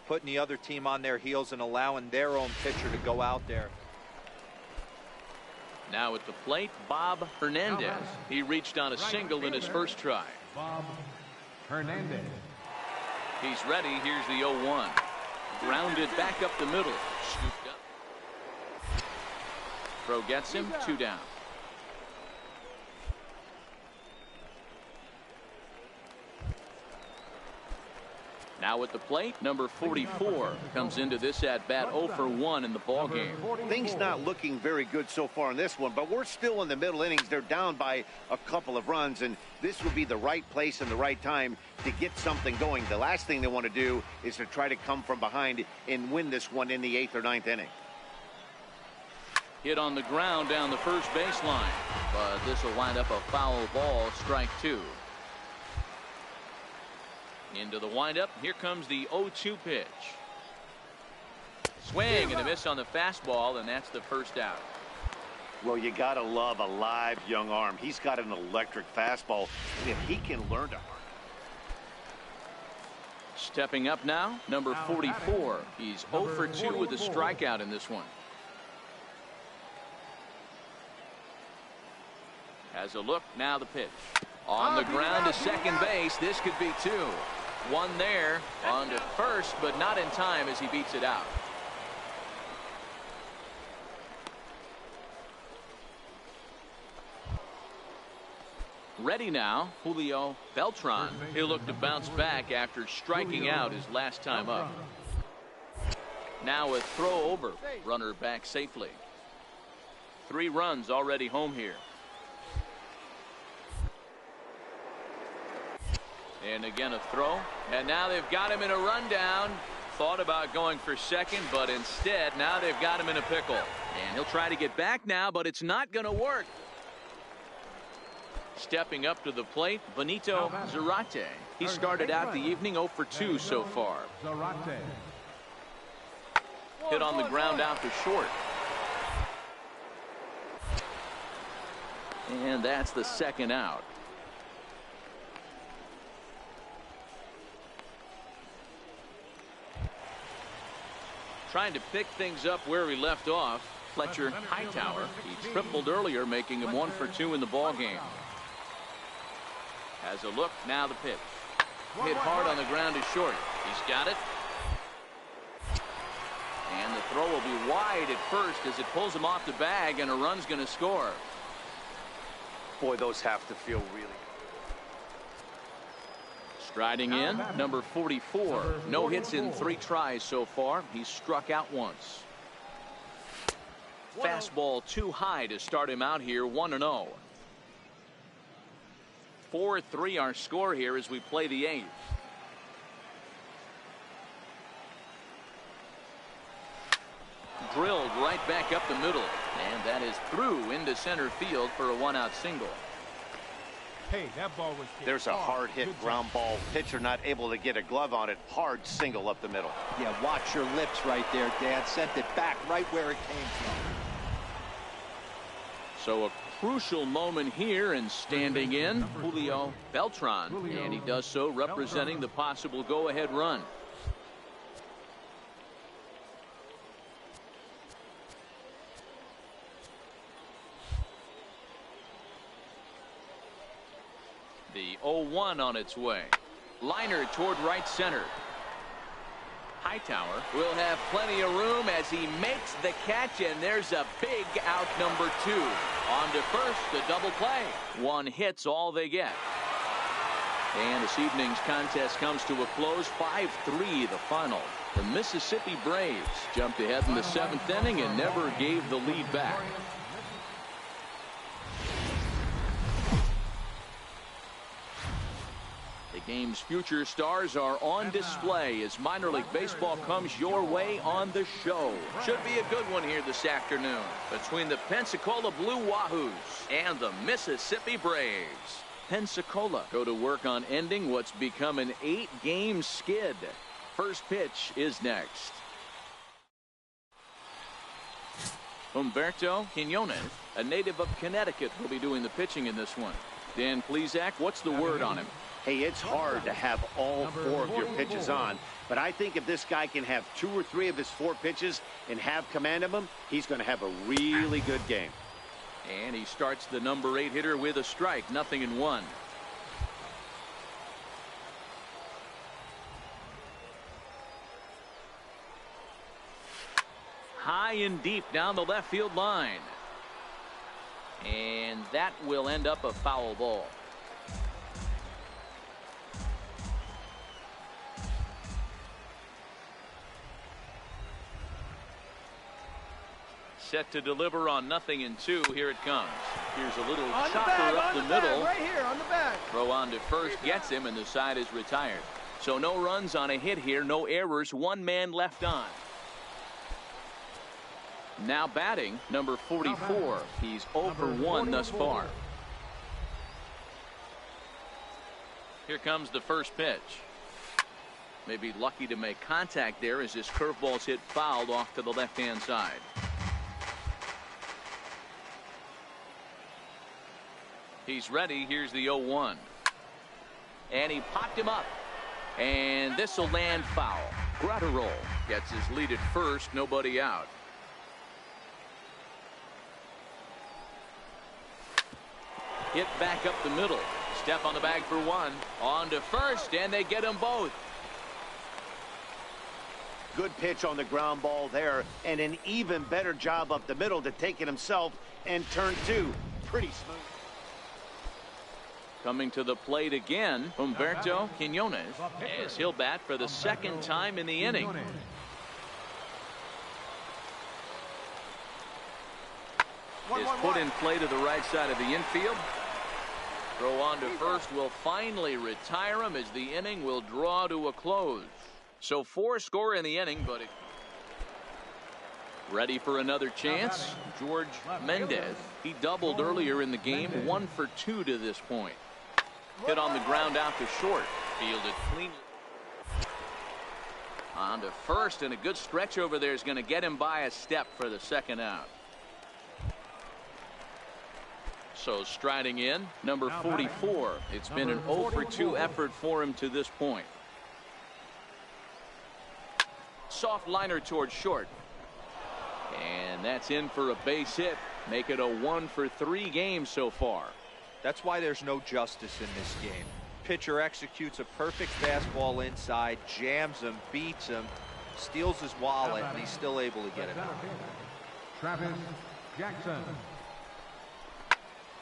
putting the other team on their heels and allowing their own pitcher to go out there. Now at the plate, Bob Hernandez. He reached on a single in his first try. Bob Hernandez. He's ready. Here's the 0-1. Grounded back up the middle. Scooped up. Throw gets him. 2 down. Now at the plate, number 44 comes into this at-bat 0 for 1 in the ballgame. Things not looking very good so far in this one, but we're still in the middle innings. They're down by a couple of runs, and this would be the right place and the right time to get something going. The last thing they want to do is to try to come from behind and win this one in the 8th or 9th inning. Hit on the ground down the first baseline, but this will wind up a foul ball, strike 2. Into the windup. Here comes the 0-2 pitch. Swing and a miss on the fastball, and that's the first out. Well, you got to love a live young arm. He's got an electric fastball, and if he can learn to harness. Stepping up now, number 44. He's 0 for 2 with a strikeout in this one. Has a look. Now the pitch. On the ground to second base. This could be 2. 1 there. On to first, but not in time as he beats it out. Ready now, Julio Beltran. He'll look to bounce back after striking out his last time up. Now a throw over. Runner back safely. 3 runs already home here. And again a throw. And now they've got him in a rundown. Thought about going for second, but instead now they've got him in a pickle. And he'll try to get back now, but it's not going to work. Stepping up to the plate, Benito Zarate. He started out the evening 0 for 2 so far. Zarate. Hit on the ground out to short. And that's the second out. Trying to pick things up where he left off. Fletcher Hightower. He tripled earlier, making him 1 for 2 in the ball game. Has a look, now the pitch. Hit hard on the ground to short. He's got it. And the throw will be wide at first as it pulls him off the bag, and a run's going to score. Boy, those have to feel really good. Striding in, number 44. No hits in 3 tries so far. He's struck out once. Fastball too high to start him out here, 1-0. 4-3 our score here as we play the 8th. Drilled right back up the middle, and that is through into center field for a 1-out single. Hey, that ball was hit. There's a hard hit ground ball. Pitcher not able to get a glove on it. Hard single up the middle. Yeah, watch your lips right there, Dan. Sent it back right where it came from. So a crucial moment here, and standing in, Julio Beltran, and he does so representing the possible go-ahead run. The 0-1 on its way. Liner toward right center. Hightower will have plenty of room as he makes the catch, and there's a big out, number 2. On to first, the double play. 1 hit's all they get. And this evening's contest comes to a close, 5-3 the final. The Mississippi Braves jumped ahead in the 7th inning and never gave the lead back. The game's future stars are on display as minor league baseball comes your way on the show. Should be a good one here this afternoon between the Pensacola Blue Wahoos and the Mississippi Braves. Pensacola go to work on ending what's become an 8-game skid. First pitch is next. Humberto Quinones, a native of Connecticut, will be doing the pitching in this one. Dan Plesac, what's the word on him? Hey, it's hard to have all 4 of your pitches on, but I think if this guy can have 2 or 3 of his 4 pitches and have command of them, he's going to have a really good game. And he starts the number 8 hitter with a strike, 0-1. High and deep down the left field line. And that will end up a foul ball. Set to deliver on 0-2. Here it comes. Here's a little chopper up the middle. Right here on the back. Throw on to first gets him, and the side is retired. So no runs on a hit here, no errors, 1 man left on. Now batting, number 44. He's 0 for 1 thus far. Here comes the first pitch. Maybe lucky to make contact there as this curveball's hit fouled off to the left-hand side. He's ready. Here's the 0-1. And he popped him up. And this will land foul. Gratterol gets his lead at first. Nobody out. Hit back up the middle. Step on the bag for 1. On to first, and they get them both. Good pitch on the ground ball there, and an even better job up the middle to take it himself and turn 2. Pretty smooth. Coming to the plate again, Humberto Quinones, as he'll bat for the 2nd time in the inning. Is put in play to the right side of the infield. Throw on to first will finally retire him as the inning will draw to a close. So 4 score in the inning, but ready for another chance. George Mendez. He doubled earlier in the game. 1 for 2 to this point. Hit on the ground out to short. Fielded cleanly. On to first, and a good stretch over there is going to get him by a step for the second out. So striding in, number 44. It's been an 0 for 2 effort for him to this point. Soft liner towards short. And that's in for a base hit. Make it a 1 for 3 game so far. That's why there's no justice in this game. Pitcher executes a perfect fastball inside, jams him, beats him, steals his wallet, and he's still able to get it out. Travis Jackson.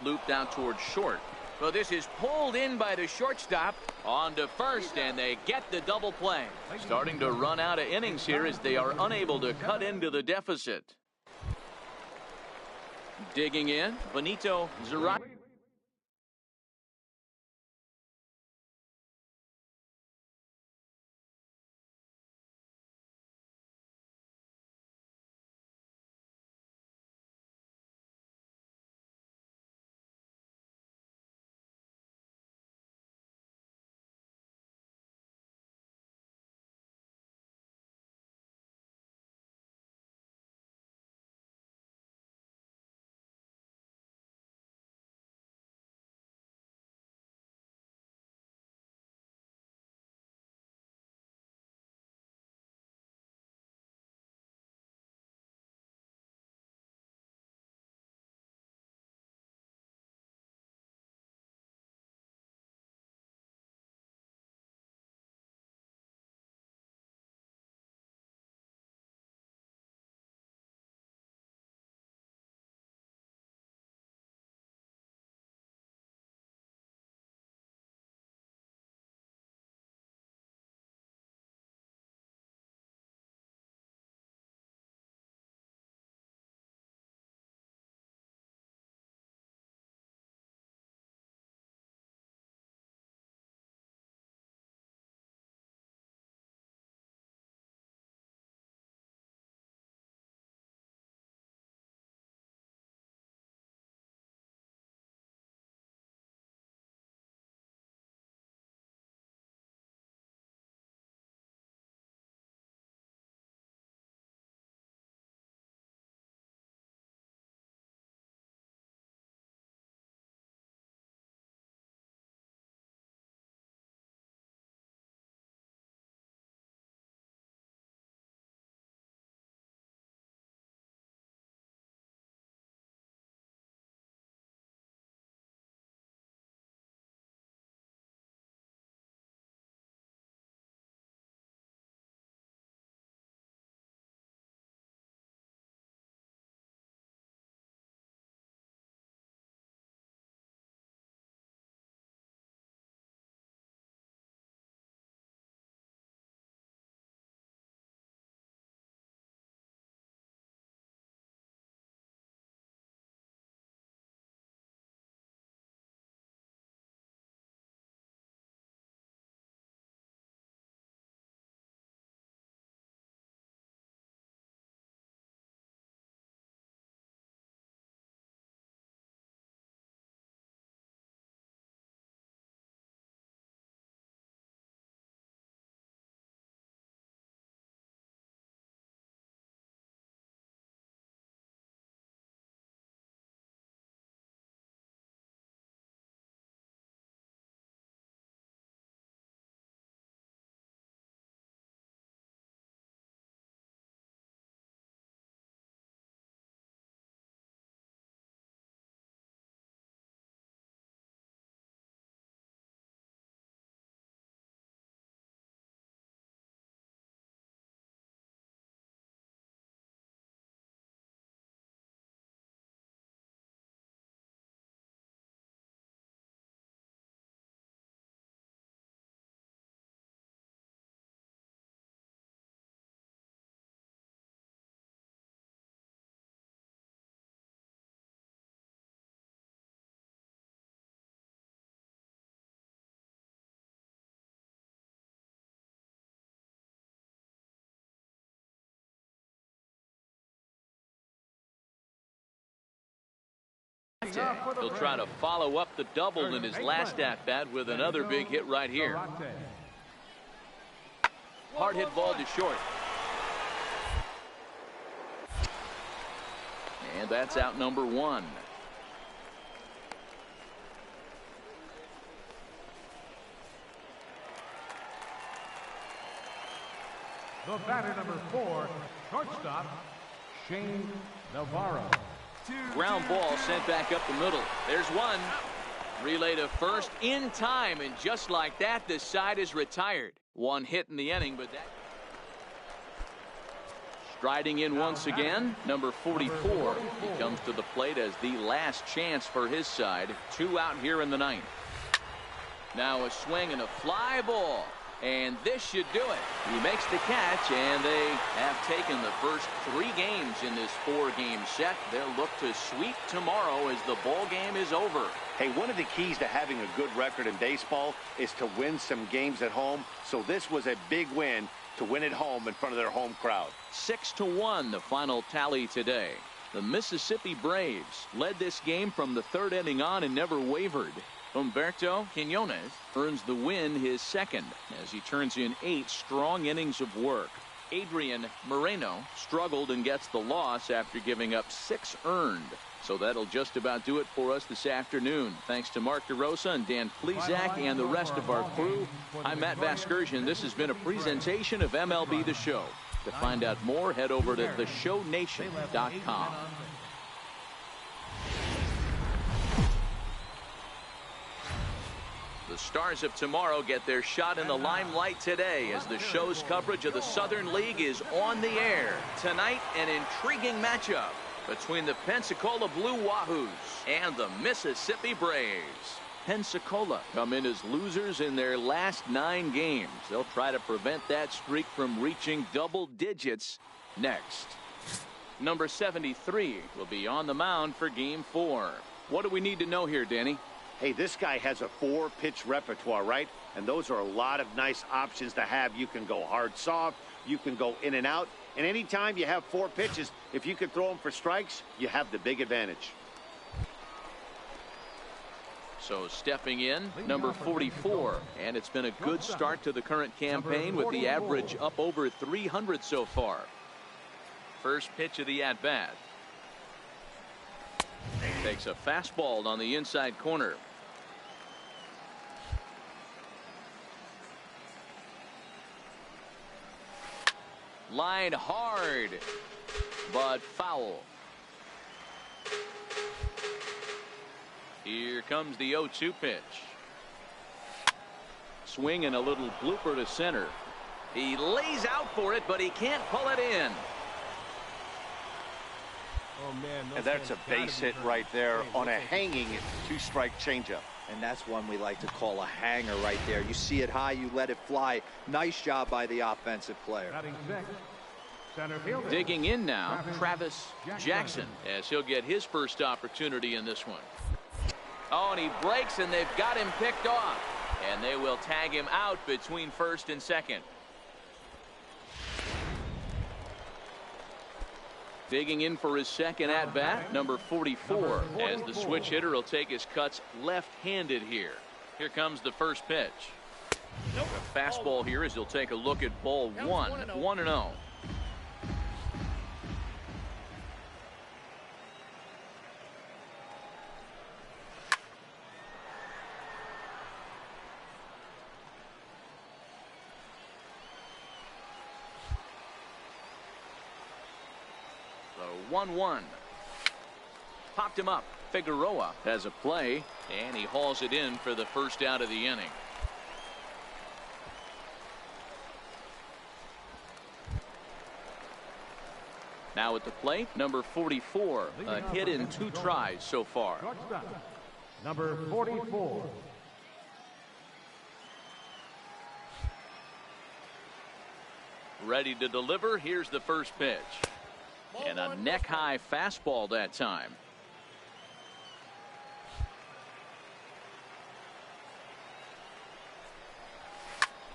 Looped out towards short. Well, this is pulled in by the shortstop. On to first, and they get the double play. Starting to run out of innings here as they are unable to cut into the deficit. Digging in, Benito Zarate. Durante. He'll try to follow up the double in his last at-bat with another big hit right here. Hard hit ball to short. And that's out number one. The batter, number 4, shortstop, Shane Navarro. Ground ball sent back up the middle. There's one. Relay to first in time, and just like that, the side is retired. One hit in the inning, but that. Striding in once again, number 44. He comes to the plate as the last chance for his side. 2 out here in the ninth. Now a swing and a fly ball. And this should do it. He makes the catch, and they have taken the first 3 games in this 4-game set. They'll look to sweep tomorrow as the ball game is over. Hey, one of the keys to having a good record in baseball is to win some games at home. So this was a big win to win at home in front of their home crowd. 6-1 the final tally today. The Mississippi Braves led this game from the 3rd inning on and never wavered. Humberto Quinones earns the win, his second, as he turns in 8 strong innings of work. Adrian Moreno struggled and gets the loss after giving up 6 earned. So that'll just about do it for us this afternoon. Thanks to Mark DeRosa and Dan Plesac and the rest of our crew. I'm Matt Vasgersian. This has been a presentation of MLB The Show. To find out more, head over to theshownation.com. The stars of tomorrow get their shot in the limelight today as the show's coverage of the Southern League is on the air. Tonight, an intriguing matchup between the Pensacola Blue Wahoos and the Mississippi Braves. Pensacola come in as losers in their last 9 games. They'll try to prevent that streak from reaching double digits next. Number 73 will be on the mound for Game 4. What do we need to know here, Danny? Hey, this guy has a 4-pitch repertoire, right? And those are a lot of nice options to have. You can go hard, soft. You can go in and out. And anytime you have 4 pitches, if you can throw them for strikes, you have the big advantage. So stepping in, number 44. And it's been a good start to the current campaign with the average up over 300 so far. First pitch of the at-bat. Takes a fastball on the inside corner. Line hard, but foul. Here comes the 0-2 pitch. Swing and a little blooper to center. He lays out for it, but he can't pull it in. Oh, man, And that's a base hit right there on a hanging 2-strike changeup. And that's one we like to call a hanger right there. You see it high, you let it fly. Nice job by the offensive player. Batting 6, center fielder. Digging in now, Travis Jackson, as he'll get his first opportunity in this one. Oh, and he breaks, and they've got him picked off. And they will tag him out between first and second. Digging in for his second at-bat, number 44, as the switch hitter will take his cuts left-handed here. Here comes the first pitch. A fastball here as he'll take a look at ball 1, 1-0. The 1-1. Popped him up. Figueroa has a play, and he hauls it in for the first out of the inning. Now at the plate, number 44. A hit in 2 tries so far. Shortstop, number 44. Ready to deliver. Here's the first pitch. And a neck-high fastball that time.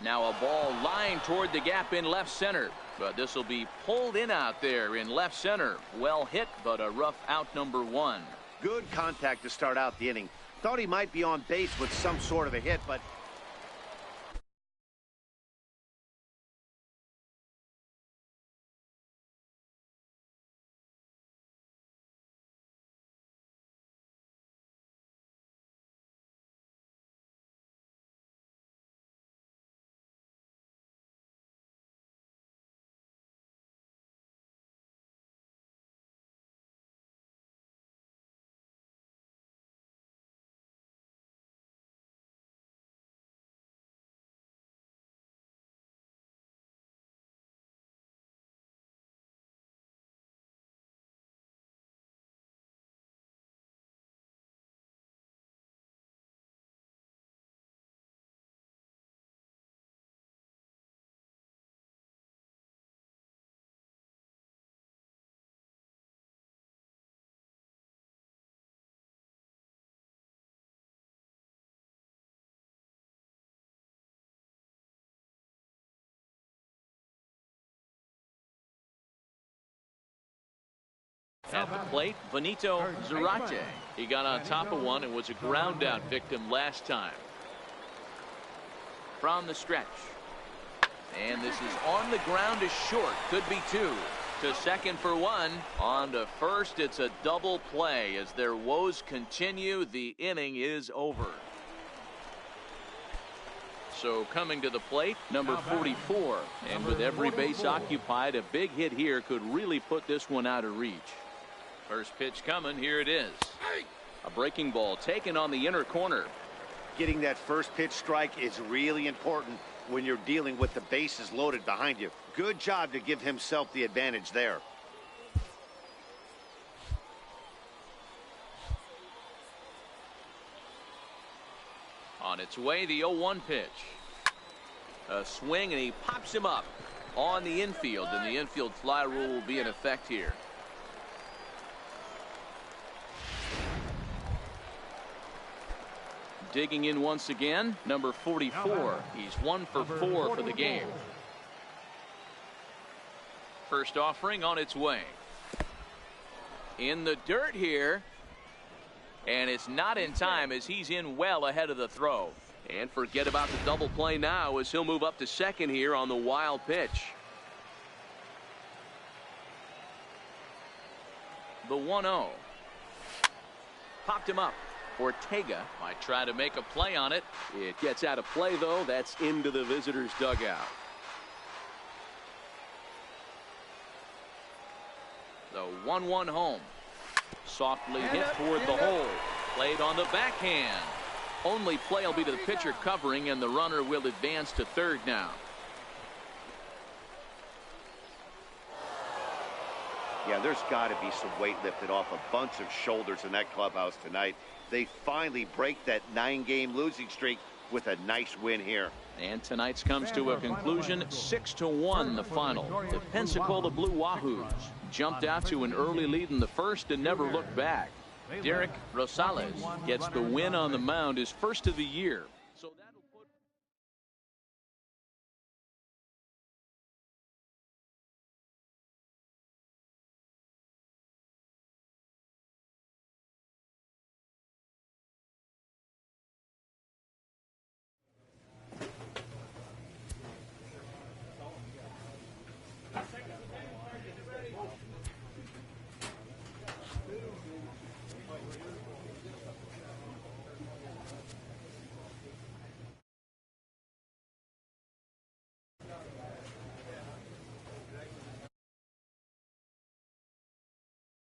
Now a ball lined toward the gap in left center. But this will be pulled in out there in left center. Well hit, but a rough out number 1. Good contact to start out the inning. Thought he might be on base with some sort of a hit, but At the plate, Benito Zarate. He got on top of one and was a ground out victim last time. From the stretch. And this is on the ground is short. Could be two. To second for one. On to first. It's a double play. As their woes continue, the inning is over. So coming to the plate, number 44. And with every base occupied, a big hit here could really put this one out of reach. First pitch coming. Here it is. A breaking ball taken on the inner corner. getting that first pitch strike is really important when you're dealing with the bases loaded behind you. Good job to give himself the advantage there. On its way, the 0-1 pitch. A swing, and he pops him up on the infield, and the infield fly rule will be in effect here. Digging in once again, number 44. He's 1 for 4 for the game. First offering on its way. In the dirt here. And it's not in time as he's in well ahead of the throw. And forget about the double play now as he'll move up to second here on the wild pitch. The 1-0. Popped him up. Ortega might try to make a play on it. It gets out of play, though. That's into the visitor's dugout. The 1-1 home. Softly hit toward the hole. Played on the backhand. Only play will be to the pitcher covering, and the runner will advance to third now. Yeah, there's got to be some weight lifted off a bunch of shoulders in that clubhouse tonight. They finally break that 9-game losing streak with a nice win here. And tonight's comes to a conclusion, 6-1 the final. The Pensacola Blue Wahoos jumped out to an early lead in the first and never looked back. Derek Rosales gets the win on the mound, his first of the year. So that'll put